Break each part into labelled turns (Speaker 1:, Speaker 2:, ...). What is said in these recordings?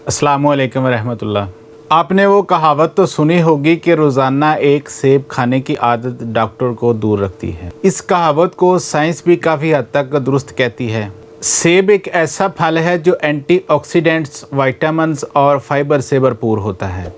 Speaker 1: अस्सलामु अलैकुम रहमतुल्लाह। आपने वो कहावत तो सुनी होगी कि रोज़ाना एक सेब खाने की आदत डॉक्टर को दूर रखती है। इस कहावत को साइंस भी काफ़ी हद तक दुरुस्त कहती है। सेब एक ऐसा फल है जो एंटीऑक्सीडेंट्स, विटामिन्स और फाइबर से भरपूर होता है।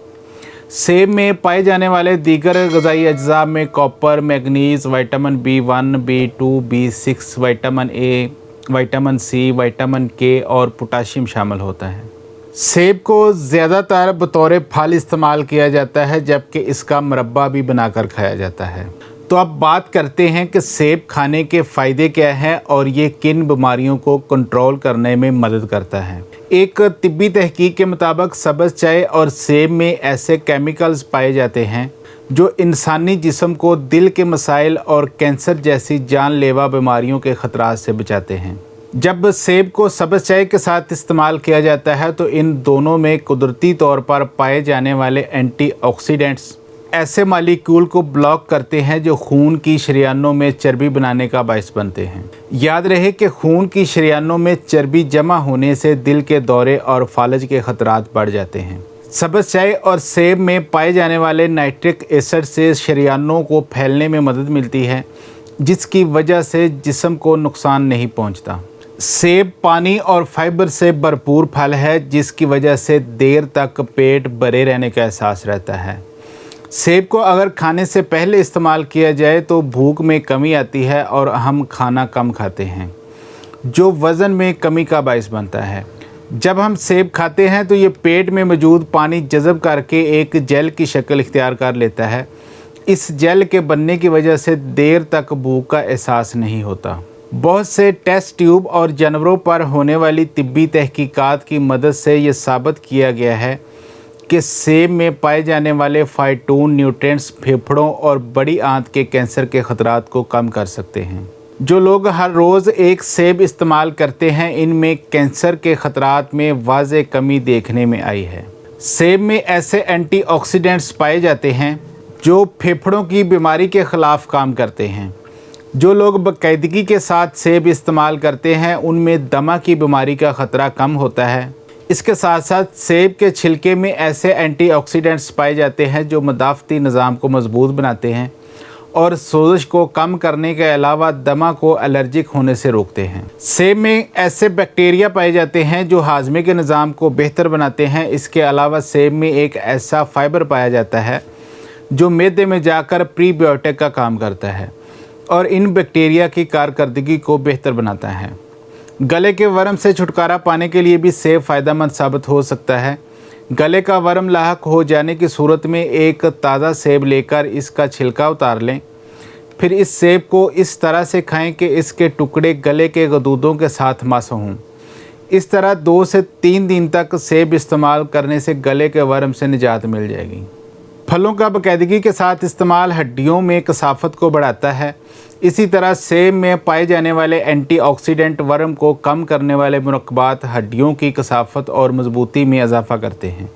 Speaker 1: सेब में पाए जाने वाले दीगर ग़िज़ाई अज्जा में copper, manganese, vitamin B1, B2, B6, vitamin A, vitamin C, vitamin K और पोटाशियम शामिल होता है। सेब को ज़्यादातर बतौर फल इस्तेमाल किया जाता है, जबकि इसका मुरब्बा भी बनाकर खाया जाता है। तो अब बात करते हैं कि सेब खाने के फ़ायदे क्या हैं और ये किन बीमारियों को कंट्रोल करने में मदद करता है। एक तिब्बी तहकीक के मुताबिक सब्ज़ चाय और सेब में ऐसे केमिकल्स पाए जाते हैं जो इंसानी जिस्म को दिल के मसाइल और कैंसर जैसी जानलेवा बीमारियों के ख़तरात से बचाते हैं। जब सेब को सब्ज़ चाय के साथ इस्तेमाल किया जाता है तो इन दोनों में कुदरती तौर पर पाए जाने वाले एंटीऑक्सीडेंट्स ऐसे मालिक्यूल को ब्लॉक करते हैं जो खून की शरीयानों में चर्बी बनाने का बायस बनते हैं। याद रहे कि खून की शरीयानों में चर्बी जमा होने से दिल के दौरे और फालज के ख़तरात बढ़ जाते हैं। सब्ज़ चाय और सेब में पाए जाने वाले नाइट्रिक एसिड से शरीयानों को फैलने में मदद मिलती है, जिसकी वजह से जिस्म को नुकसान नहीं पहुंचता। सेब पानी और फाइबर से भरपूर फल है, जिसकी वजह से देर तक पेट भरे रहने का एहसास रहता है। सेब को अगर खाने से पहले इस्तेमाल किया जाए तो भूख में कमी आती है और हम खाना कम खाते हैं, जो वज़न में कमी का बायस बनता है। जब हम सेब खाते हैं तो ये पेट में मौजूद पानी जज़ब करके एक जेल की शक्ल इख्तियार कर लेता है। इस जेल के बनने की वजह से देर तक भूख का एहसास नहीं होता। बहुत से टेस्ट ट्यूब और जानवरों पर होने वाली तिब्बी तहकीकात की मदद से ये साबित किया गया है कि सेब में पाए जाने वाले फाइटोन न्यूट्रिएंट्स फेफड़ों और बड़ी आंत के कैंसर के ख़तरात को कम कर सकते हैं। जो लोग हर रोज़ एक सेब इस्तेमाल करते हैं, इनमें कैंसर के ख़तरात में वाज़ेह कमी देखने में आई है। सेब में ऐसे एंटीऑक्सीडेंट्स पाए जाते हैं जो फेफड़ों की बीमारी के ख़िलाफ़ काम करते हैं। जो लोग बाकायदगी के साथ सेब इस्तेमाल करते हैं उनमें दमा की बीमारी का ख़तरा कम होता है। इसके साथ साथ सेब के छिलके में ऐसे एंटीऑक्सीडेंट्स पाए जाते हैं जो मदाफ़ती निज़ाम को मजबूत बनाते हैं और सोज़श को कम करने के अलावा दमा को एलर्जिक होने से रोकते हैं। सेब में ऐसे बैक्टीरिया पाए जाते हैं जो हाजमे के निज़ाम को बेहतर बनाते हैं। इसके अलावा सेब में एक ऐसा फ़ाइबर पाया जाता है जो मैदे में जाकर प्रीबायोटिक का काम करता है और इन बैक्टीरिया की कारकर्दगी को बेहतर बनाता है। गले के वर्म से छुटकारा पाने के लिए भी सेब फ़ायदेमंद साबित हो सकता है। गले का वर्म लाहक हो जाने की सूरत में एक ताज़ा सेब लेकर इसका छिलका उतार लें। फिर इस सेब को इस तरह से खाएं कि इसके टुकड़े गले के गदूदों के साथ मस हों। इस तरह 2 से 3 दिन तक सेब इस्तेमाल करने से गले के वर्म से निजात मिल जाएगी। फलों का बाकायदगी के साथ इस्तेमाल हड्डियों में कसाफत को बढ़ाता है। इसी तरह सेब में पाए जाने वाले एंटीऑक्सीडेंट वर्म को कम करने वाले मुरक्कबात हड्डियों की कसाफत और मजबूती में इजाफ़ा करते हैं।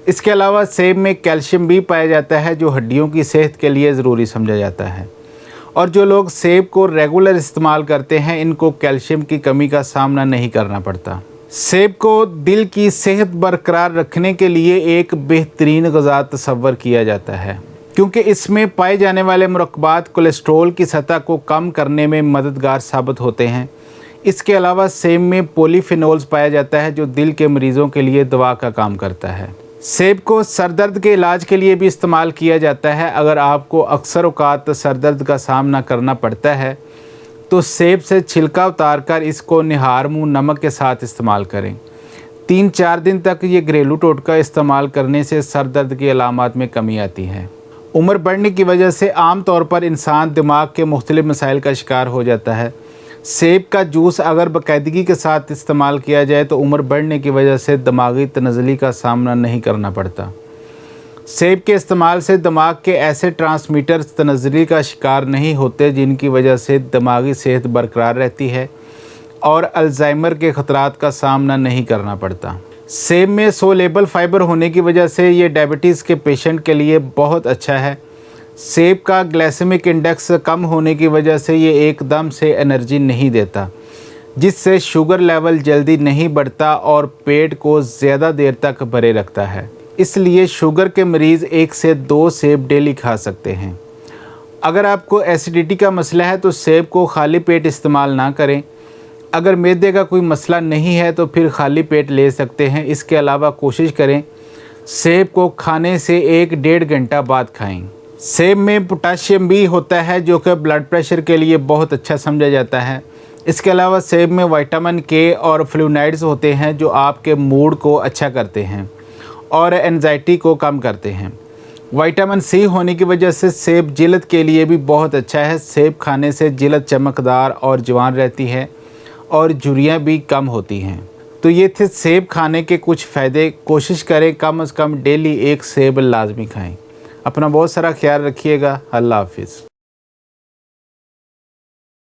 Speaker 1: इसके अलावा सेब में कैल्शियम भी पाया जाता है जो हड्डियों की सेहत के लिए ज़रूरी समझा जाता है। और जो लोग सेब को रेगुलर इस्तेमाल करते हैं इनको कैल्शियम की कमी का सामना नहीं करना पड़ता। सेब को दिल की सेहत बरकरार रखने के लिए एक बेहतरीन ग़िज़ा तस्वर किया जाता है, क्योंकि इसमें पाए जाने वाले मुरक्कबात कोलेस्ट्रॉल की सतह को कम करने में मददगार साबित होते हैं। इसके अलावा सेब में पॉलीफिनोल्स पाया जाता है जो दिल के मरीज़ों के लिए दवा का काम करता है। सेब को सर दर्द के इलाज के लिए भी इस्तेमाल किया जाता है। अगर आपको अक्सर औक़ात सर दर्द का सामना करना पड़ता है तो सेब से छिलका उतार कर इसको निहार मुँह नमक के साथ इस्तेमाल करें। 3-4 दिन तक ये घरेलू टोटका इस्तेमाल करने से सर दर्द की अलामात में कमी आती है। उम्र बढ़ने की वजह से आम तौर पर इंसान दिमाग के मुख्तलिफ मसाइल का शिकार हो जाता है। सेब का जूस अगर बाकायदगी के साथ इस्तेमाल किया जाए तो उम्र बढ़ने की वजह से दिमागी तनज़ली का सामना नहीं करना पड़ता। सेब के इस्तेमाल से दिमाग के ऐसे ट्रांसमीटर्स तनज़ली का शिकार नहीं होते जिनकी वजह से दिमागी सेहत बरकरार रहती है और अल्ज़ाइमर के ख़तरात का सामना नहीं करना पड़ता। सेब में सोलेबल फाइबर होने की वजह से ये डायबिटीज़ के पेशेंट के लिए बहुत अच्छा है। सेब का ग्लाइसेमिक इंडेक्स कम होने की वजह से ये एकदम से एनर्जी नहीं देता, जिससे शुगर लेवल जल्दी नहीं बढ़ता और पेट को ज़्यादा देर तक भरे रखता है। इसलिए शुगर के मरीज़ 1 से 2 सेब डेली खा सकते हैं। अगर आपको एसिडिटी का मसला है तो सेब को खाली पेट इस्तेमाल ना करें। अगर मैदे का कोई मसला नहीं है तो फिर खाली पेट ले सकते हैं। इसके अलावा कोशिश करें सेब को खाने से 1-1.5 घंटा बाद खाएं। सेब में पोटाशियम भी होता है जो कि ब्लड प्रेशर के लिए बहुत अच्छा समझा जाता है। इसके अलावा सेब में विटामिन के और फ्लूनाइड्स होते हैं जो आपके मूड को अच्छा करते हैं और एंजाइटी को कम करते हैं। विटामिन सी होने की वजह से सेब जिल्द के लिए भी बहुत अच्छा है। सेब खाने से जिल्द चमकदार और जवान रहती है और झुर्रियाँ भी कम होती हैं। तो ये थे सेब खाने के कुछ फ़ायदे। कोशिश करें कम से कम डेली 1 सेब लाजमी खाएं। अपना बहुत सारा ख्याल रखिएगा। अल्लाह हाफिज़।